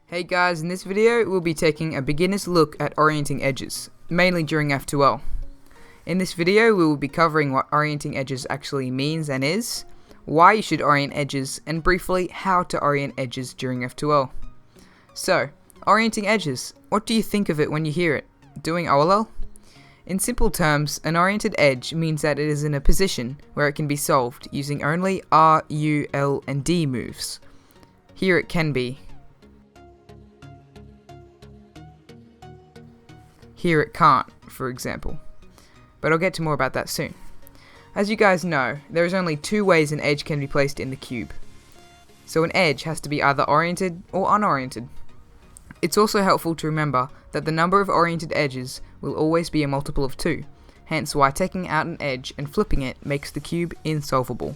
Hey guys, in this video we'll be taking a beginner's look at orienting edges, mainly during F2L. In this video we will be covering what orienting edges actually means and is, why you should orient edges, and briefly how to orient edges during F2L. So, orienting edges, what do you think of it when you hear it? Doing OLL? In simple terms, an oriented edge means that it is in a position where it can be solved using only R, U, L, and D moves. Here it can be. Here it can't, for example. But I'll get to more about that soon. As you guys know, there is only two ways an edge can be placed in the cube. So an edge has to be either oriented or unoriented. It's also helpful to remember that the number of oriented edges will always be a multiple of 2, hence why taking out an edge and flipping it makes the cube insolvable.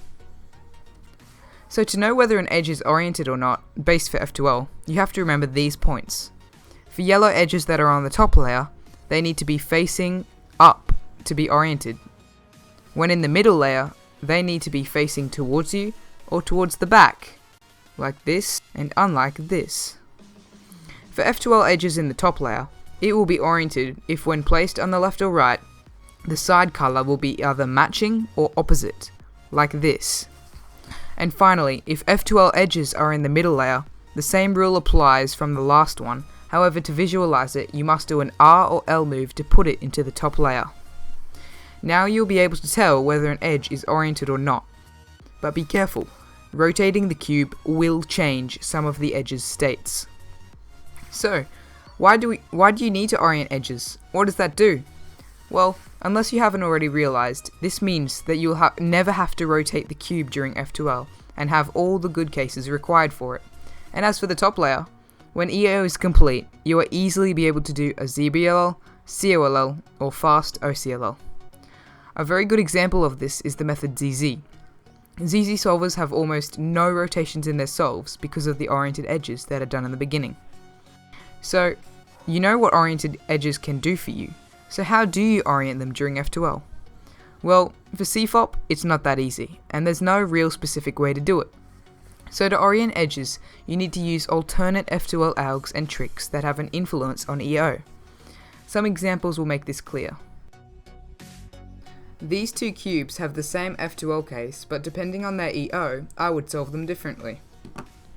So to know whether an edge is oriented or not, based for F2L, you have to remember these points. For yellow edges that are on the top layer, they need to be facing up to be oriented. When in the middle layer, they need to be facing towards you or towards the back, like this and unlike this. For F2L edges in the top layer, it will be oriented if when placed on the left or right, the side color will be either matching or opposite, like this. And finally, if F2L edges are in the middle layer, the same rule applies from the last one. However, to visualize it, you must do an R or L move to put it into the top layer. Now you'll be able to tell whether an edge is oriented or not. But be careful, rotating the cube will change some of the edge's states. So, why do you need to orient edges? What does that do? Well, unless you haven't already realized, this means that you'll never have to rotate the cube during F2L and have all the good cases required for it. And as for the top layer, when EO is complete, you will easily be able to do a ZBLL, COLL, or fast OCLL. A very good example of this is the method ZZ. ZZ solvers have almost no rotations in their solves because of the oriented edges that are done in the beginning. So, you know what oriented edges can do for you. So how do you orient them during F2L? Well, for CFOP, it's not that easy, and there's no real specific way to do it. So to orient edges, you need to use alternate F2L algs and tricks that have an influence on EO. Some examples will make this clear. These two cubes have the same F2L case, but depending on their EO, I would solve them differently.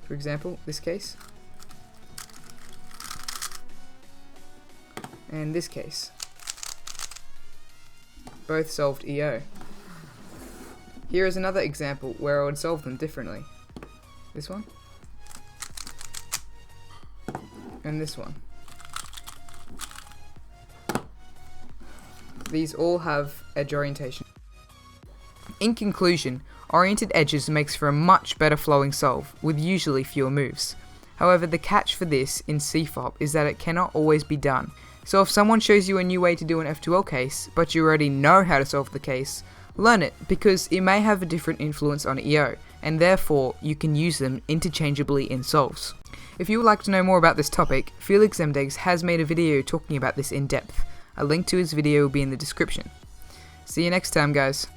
For example, this case. And this case. Both solved EO. Here is another example where I would solve them differently. This one. And this one. These all have edge orientation. In conclusion, oriented edges makes for a much better flowing solve, with usually fewer moves. However, the catch for this in CFOP is that it cannot always be done. So if someone shows you a new way to do an F2L case, but you already know how to solve the case, learn it, because it may have a different influence on EO, and therefore you can use them interchangeably in solves. If you would like to know more about this topic, Felix Zemdegs has made a video talking about this in depth. A link to his video will be in the description. See you next time, guys.